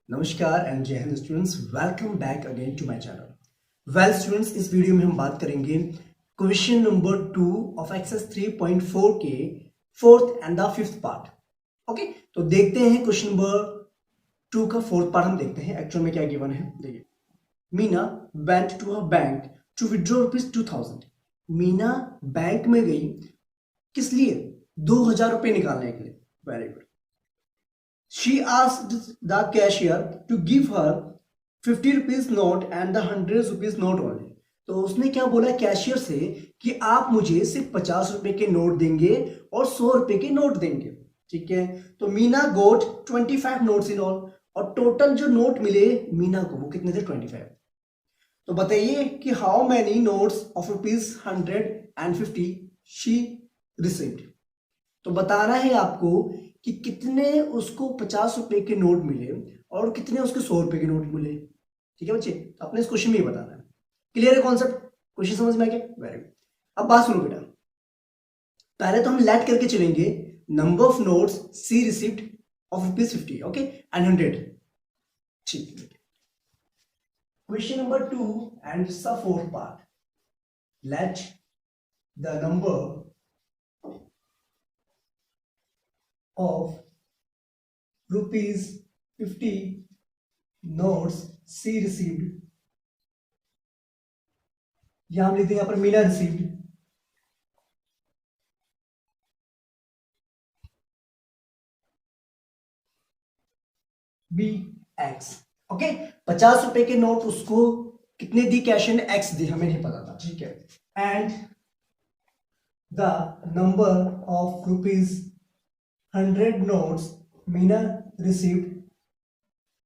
नमस्कार एंड Jai Hind students, welcome back again to my channel. Well students, इस वीडियो में हम बात करेंगे क्वेश्चन नंबर 2 ऑफ एक्सरसाइज 3.4 के fourth and the fifth part. Okay, तो देखते हैं क्वेश्चन नंबर 2 का फोर्थ पार्ट। हम देखते हैं एक्चुअल में क्या गिवन है। देखिए, Meena went to a bank to withdraw ₹2000। Meena bank में गई किस लिए? 2000 रुपये निकालने के लिए। Very good. She asked the cashier to give her 50 rupees note and the 100 rupees note only. तो उसने क्या बोला कैशियर से कि आप मुझे सिर्फ 50 रुपए के नोट देंगे और 100 रुपए के नोट देंगे। ठीक है, तो मीना गोट 25 नोट्स इन ऑल, और टोटल जो नोट मिले मीना को वो कितने थे? 25। तो बताइए कि how many notes of ₹150 she received. तो बताना है आपको कि कितने उसको 50 रुपए के नोट मिले और कितने उसके 100 रुपए के नोट मिले। ठीक है बच्चे, तो अपने इस क्वेश्चन में ये बताना है। क्लियर है कॉन्सेप्ट? क्वेश्चन समझ में आ गया? Very good. अब बात सुनो बेटा, पहले तो हम लेट करके चलेंगे number of notes she receipt of ₹50 okay and 100। ठीक है, question number 2 and the fourth part. Let the number of ₹50 notes C received, यहां हम लिखते हैं यहां पर Meena received, be x. Okay, 50 रुपए के नोट उसको कितने दी कैश ने? एक्स दी, हमें नहीं पता था। ठीक है, and the number of ₹100 notes Meena received,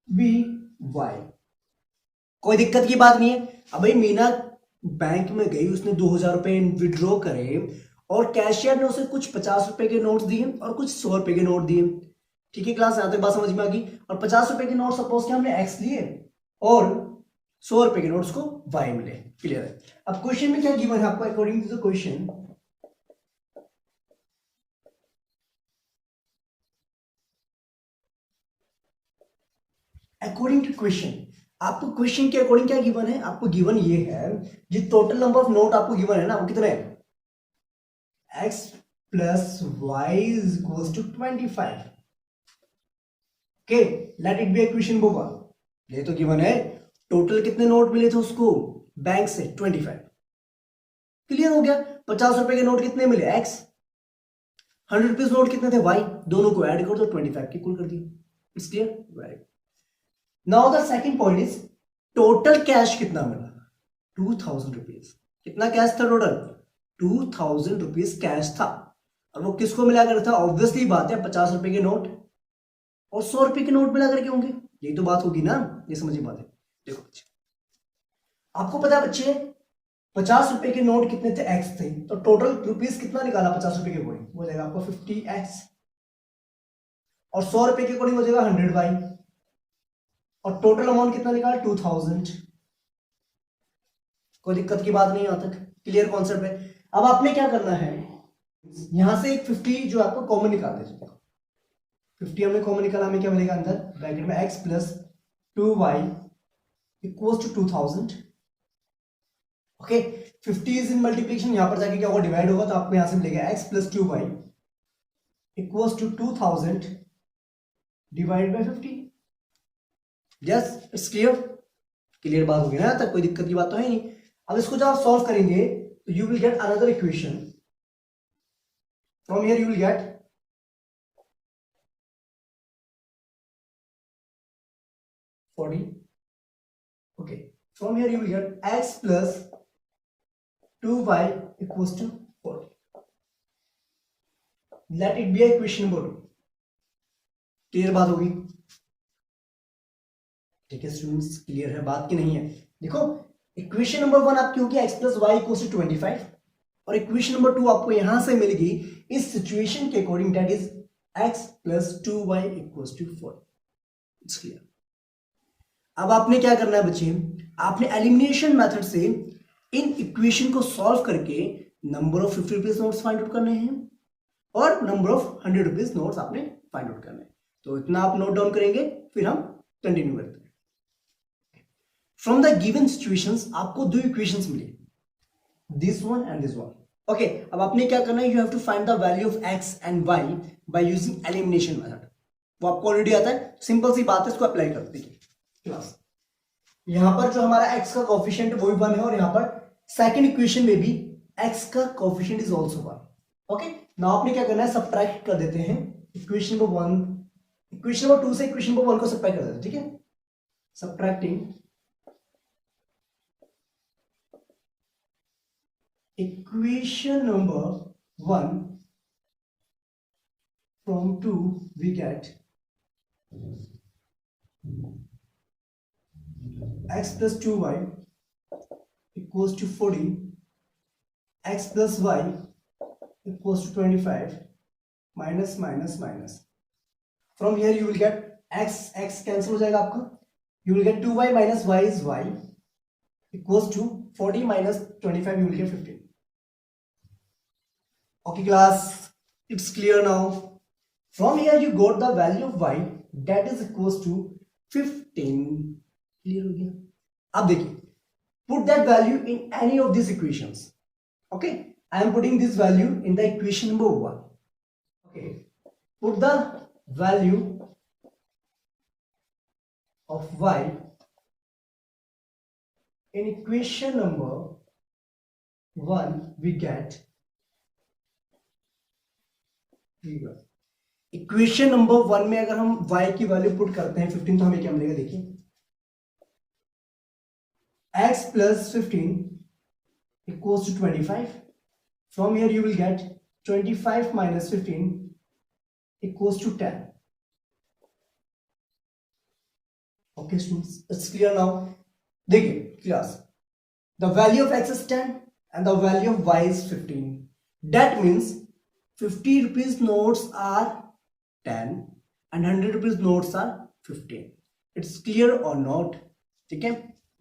be y. कोई दिक्कत की बात नहीं है। अब भाई मीना बैंक में गई, उसने 2000 रुपए विड्रॉ करे और कैशियर ने उसे कुछ 50 रुपए के नोट दिए और कुछ 100 रुपए के नोट दिए। ठीक है क्लास, यहां तक बात समझ में आ गई। और 50 रुपए के नोट सपोज कि हमने एक्स लिए और 100 रुपए के नोट्स को वाई मिले। क्लियर है? अब क्वेश्चन में क्या गिवन है आपको? According to the question, according to question, आपको क्वेश्चन के अकॉर्डिंग क्या गिवन है? आपको गिवन ये है, जो टोटल नंबर ऑफ नोट आपको गिवन है ना, वो कितने है? x plus y is equals to 25। Okay, let it be equation number 1। ये तो गिवन है, टोटल कितने नोट मिले थे उसको बैंक से? 25। क्लियर हो गया? 50 रुपए के नोट कितने मिले? x। 100 रुपीज नोट कितने थे? y। दोनों को ऐड कर दो, 25 की कुल कर दिया। It's clear? Very good. Now the second point is total cash कितना मिला? 2000 रुपीज। कितना कैश था टोटल? 2000 रुपीज कैश था। और वो किसको मिला कर था? ऑब्वियसली बात है, 50 रुपए के नोट और 100 रुपए के नोट मिला करके होंगे। यही तो बात होगी ना, ये समझिए बात है। देखो बच्चे, आपको पता है बच्चे 50 रुपए के नोट कितने थे? एक्स थे। तो टोटल रुपीज कितना निकाला 50 रुपए के अकॉर्डिंग? हो जाएगा आपको 50x, और 100 रुपए के अकॉर्डिंग हो जाएगा 100y, और टोटल अमाउंट कितना निकाला? 2000। कोई दिक्कत की बात नहीं यहां तक? क्लियर कॉन्सेप्ट है? अब आपने क्या करना है, यहां से एक 50 जो आपको कॉमन निकाल दीजिए। 50 हमने कॉमन निकाला, हमें क्या मिलेगा अंदर ब्रैकेट में? x plus 2y equals to 2000। Okay, 50 is in multiplication, यहां पर जाके क्या होगा? डिवाइड होगा, तो आपको यहां से मिलेगा x plus 2y equals to 2000 divide by 50। Yes, it's clear? Clear बात होगी ना तक? कोई दिक्कत की बात तो है नहीं। अब इसको जब आप सॉल्व करेंगे तो you will get another equation. From here you will gate okay, from here you will get x plus 2y equals to 40. Let it be a equation number 2। Clear बात होगी? ठीक है स्टूडेंट्स, क्लियर है बात की नहीं है? देखो, इक्वेशन नंबर 1 आपकी होगी x plus y equals to 25, और इक्वेशन नंबर 2 आपको यहां से मिलेगी इस सिचुएशन के according, that is x plus 2y equals to 40। It's clear? अब आपने क्या करना है बच्चे, आपने एलिमिनेशन मेथड से इन इक्वेशन को सॉल्व करके number of 50 rupees notes find out करने हैं और नंबर ऑफ 100 रुपीज नोट्स आपने फाइंड आउट करने हैं। तो इतना आप नोट डाउन करेंगे, फिर हम कंटिन्यू करते हैं। फ्रॉम द गिवन सिचुएशंस आपको दो इक्वेशंस मिली, this one and this one. Okay, अब आपने क्या करना है, you have to find the value of x and y by using elimination method. वो आपको ऑलरेडी आता है, सिंपल सी बात है, इसको अप्लाई कर देखिए क्लास। यहां पर जो हमारा x का कोफिशिएंट वो भी 1 है, और यहां पर सेकंड इक्वेशन में भी x का coefficient is also 1। Okay, now आपने क्या करना है, सबट्रैक्ट कर देते हैं इक्वेशन नंबर 1, इक्वेशन नंबर 2 से इक्वेशन नंबर 1 को सबट्रैक्ट कर देते हैं, ठीक है। Subtracting equation number 1 from 2 we get x plus 2y equals to 40, x plus y equals to 25, minus minus minus. From here you will get x cancel हो जाएगा आपका, you will get 2y minus y is y equals to 40 minus 25, you will get 15. Okay class, it's clear now. From here you got the value of y that is equals to 15. Clear हो गया? अब देखिए, put that value in any of these equations. Okay, I am putting this value in the equation number 1. Okay, put the value of y in equation number 1 we get equation number 1 में अगर हम y की value put करते हैं 15, तो हमें क्या मिलेगा, देखिए x plus 15 equals to 25. From here you will get 25 minus 15 equals to 10. Okay students, it's clear now. देखिए class, the value of x is 10 and the value of y is 15. That means 50 rupees notes are 10 and 100 rupees notes are 15. It's clear or not? ठीक है,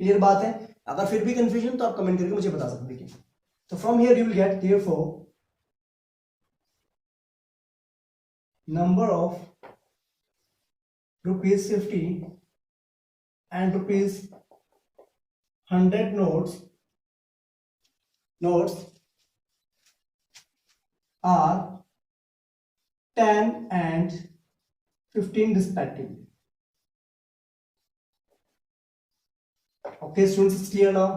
clear बात है। अगर फिर भी confusion तो आप कमेंट करके मुझे बता सकते हैं। तो from here you will gate therefore number of rupees 50 and rupees 100 notes are 10 and 15 respectively. Okay students, it's clear now.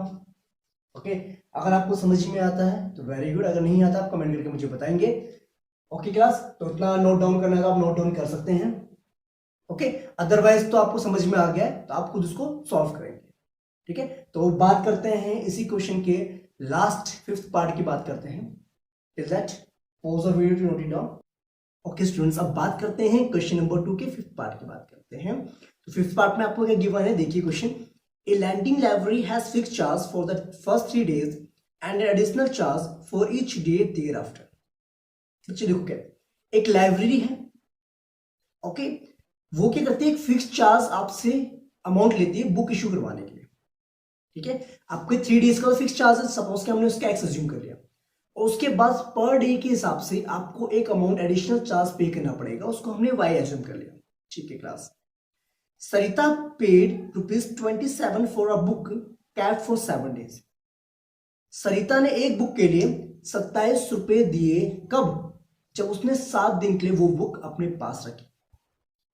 Okay, अगर आपको समझ में आता है तो वेरी गुड, अगर नहीं आता आप कमेंट करके मुझे बताएंगे। ओके क्लास, तो इतना नोट डाउन करना है तो आप नोट डाउन कर सकते हैं। ओके, अदरवाइज तो आपको समझ में आ गया है तो आप खुद उसको सॉल्व करेंगे, ठीक है। तो बात करते हैं इसी क्वेश्चन के लास्ट 5th पार्ट की बात करते हैं। Is that pause the video to note it down. Okay students, अब बात करते हैं क्वेश्चन नंबर 2 के 5th पार्ट की बात करते हैं। तो 5th पार्ट में आपको क्या गिवन है, देखिए question, a landing library has fixed charge for the first 3 days and additional charge for each day thereafter. बच्चे देखो क्या, एक लाइब्रेरी है, ओके, वो क्या करती है, एक फिक्स्ड चार्ज आपसे अमाउंट लेती है बुक इशू करवाने के लिए, ठीक है। आपके 3 days का फिक्स चार्ज है, सपोज कि हमने उसका एक्स अज्यूम कर लिया, और उसके बाद पर डे के हिसाब से आपको एक अमाउंट एडिशनल चार्ज पे करना पड़ेगा, उसको हमने वाई अज्यूम कर लिया, ठीक है class. Sarita paid ₹27 for a book cap for 7 days। सरिता ने एक बुक के लिए 27 रुपए दिए, कब, जब उसने 7 दिन के लिए वो बुक अपने पास रखी।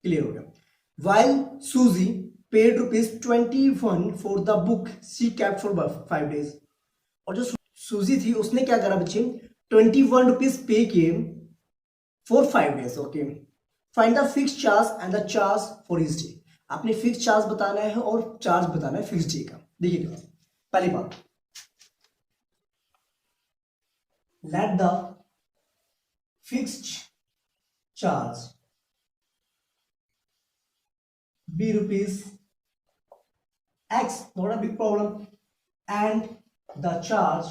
क्लियर हो गया। वाइल सूजी paid ₹21 for the book she kept for 5 days। और जो सूजी थी उसने क्या करा बच्चे, 21 रुपीज पे किए for 5 days। Okay, find the fix charge and the charge for each day. आपने फिक्स चार्ज बताना है और चार्ज बताना है फिक्स डे का। देखिए पहली बात, let the fixed charge be rupees X, not a big problem, and the charge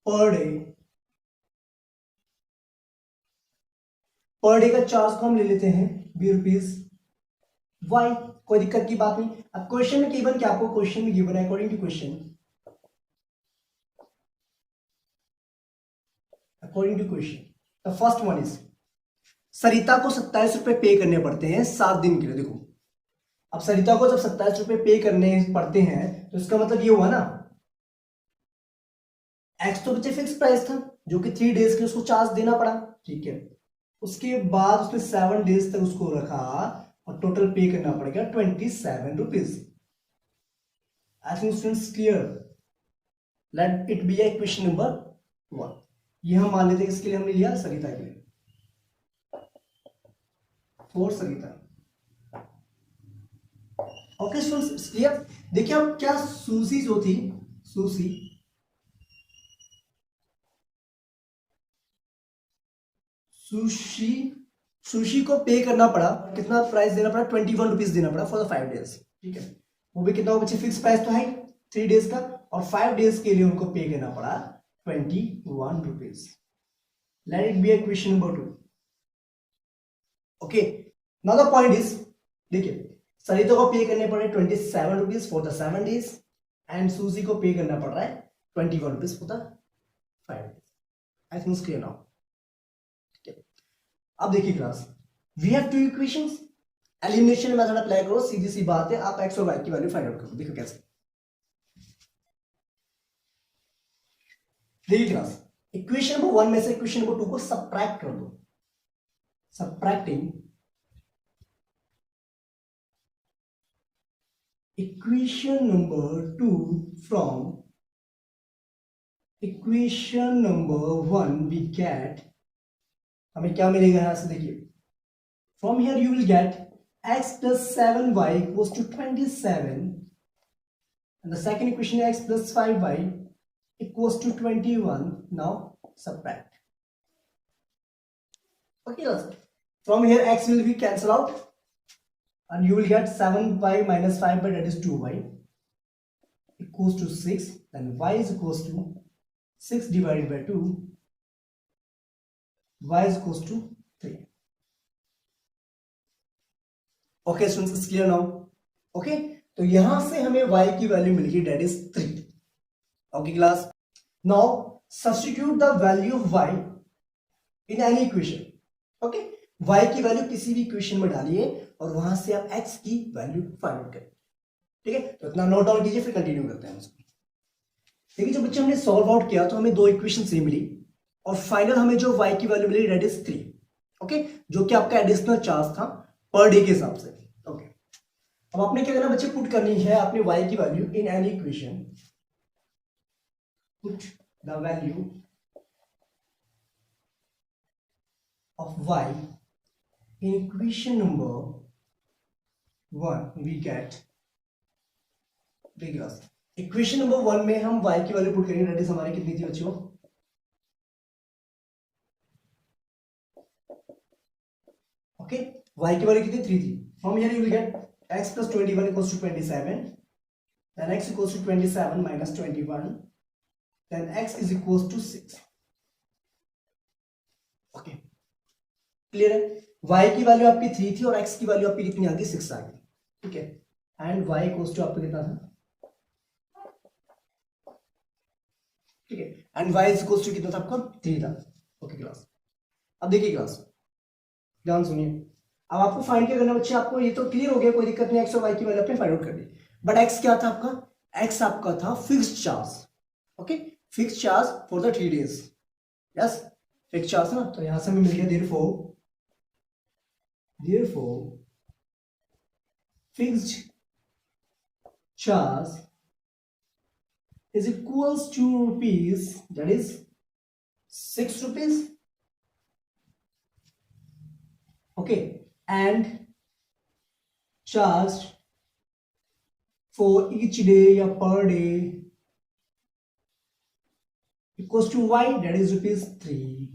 per day, per day का चार्ज को हम ले लेते हैं बी रुपीज वाई, कोई दिक्कत की बात नहीं। अब क्वेश्चन में गिवन क्या, आपको क्वेश्चन में गिवन है according to question, the first one is Sarita को 27 रुपए पे करने पड़ते हैं 7 दिन के लिए। देखो अब सरिता को जब 27 रुपए पे करने पड़ते हैं तो इसका मतलब ये हुआ ना, एक्स तो बच्चे फिक्स प्राइस था जो कि 3 डेज के लिए उसको चार्ज देना पड़ा, ठीक है। उसके बाद उसने 7 डेज तक उसको रखा और टोटल पे करना पड़ेगा 27 rupees. I think students clear. Late it be a question number 1। ये हम मान लेते हैं किसके लिए हमने लिया, सरिता के लिए, for Sarita. Okay students clear. देखिए अब क्या सूसी जो थी, सूसी सुशी सुशी को पे करना पड़ा, कितना प्राइस देना पड़ा, 21 रुपीज देना पड़ा फॉर द 5 डेज, ठीक है। वो भी कितना बच्चे फिक्स प्राइस तो है 3 डेज का, और 5 डेज के लिए उनको पे करना पड़ा 21 rupees. Let it be a question number 2। Okay now the point is, देखिए सरिता को पे करने पड़े 27 rupees for the 7 days and Suzy को पे करना पड़ रहा है 21 rupees for the 5 days. I think clear now. अब देखिए class, we have two equations, elimination method apply करो, सीधी सी बात है, आप एक्स और वाई की वैल्यू फाइंड आउट करो। देखो कैसे, देखिए क्लास इक्वेशन नंबर 1 में से इक्वेशन नंबर 2 को सबट्रैक्ट कर दो। Subtracting equation number 2 from equation number 1 we get, हमें क्या मिलेगा यहां से, देखिए from here you will get x plus 7y equals to 27 and the second equation x plus 5y equals to 21. Now subtract. Okay, from here x will be cancelled out and you will get 7y minus 5y, that is 2y equals to 6, then y is equals to 6 divided by 2, y is equals to 3. Okay students it's clear now. Okay तो यहां से हमें y की value मिल गई, that is 3। Okay class, now substitute the value of y in any equation. Okay y की value किसी भी इक्वेशन में डालिए और वहां से आप x की वैल्यू फाइंड आउट करें, ठीक है। तो इतना नोट डाउन कीजिए, फिर कंटिन्यू करते हैं उसको। देखिए जब बच्चे हमने सॉल्व आउट किया तो हमें 2 इक्वेशन से मिली और फाइनल हमें जो y की वैल्यू मिली डेट इज 3। ओके जो कि आपका एडिशनल चार्ज था पर डे के हिसाब से। ओके अब आपने क्या करना बच्चे, पुट करनी है आपने y की value in any equation, put the value of y in equation number 1 we get, देखिए इक्वेशन नंबर 1 में हम y की वैल्यू पुट करेंगे, डेट इज हमारी कितनी थी बच्चों, ओके y की वैल्यू कितनी 3 थी। From here you will get x plus 21 equals to 27, then x equals to 27 minus 21, then x is equals to 6। Okay clear है, y की वैल्यू आपकी 3 थी और x की वैल्यू आपकी कितनी आ गई, 6 आ गई, ठीक है। एंड y इक्वल्स टू आपका कितना था, ठीक है, एंड y इक्वल्स टू कितना था आपका, 3 था। ओके क्लास, अब देखिए क्लास ध्यान सुनिए, अब आपको फाइंड क्या करना बच्चे, आपको ये तो क्लियर हो गया, कोई दिक्कत नहीं, एक्स और वाई की वैल्यू आपने फाइंड आउट कर दी। बट एक्स क्या था आपका, एक्स आपका था fixed charge. Okay fixed charge for the 3 days, yes fixed charge ना, तो यहां से हमें मिल गया therefore fixed charge is equals to rupees, that is 6 rupees. Okay and charged for each day या per day equals to y, that is rupees 3.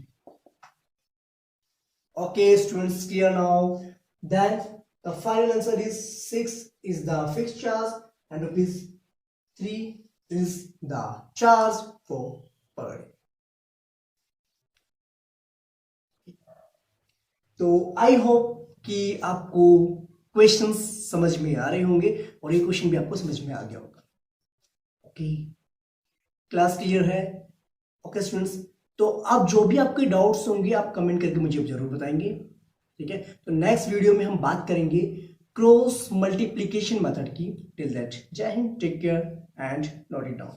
Okay students, clear now, then the final answer is 6 is the fixed charge and rupees 3 is the charge for per day. तो I hope कि आपको questions समझ में आ रहे होंगे और ये question भी आपको समझ में आ गया होगा। ओके क्लास क्लियर है। ओके स्टूडेंट्स, तो अब जो भी आपके डाउट्स होंगे आप कमेंट करके मुझे जरूर बताएंगे। ठीक है। तो नेक्स्ट वीडियो में हम बात करेंगे क्रॉस मल्टीप्लीकेशन मेथड की। Till that Jai Hind, take care and note it down.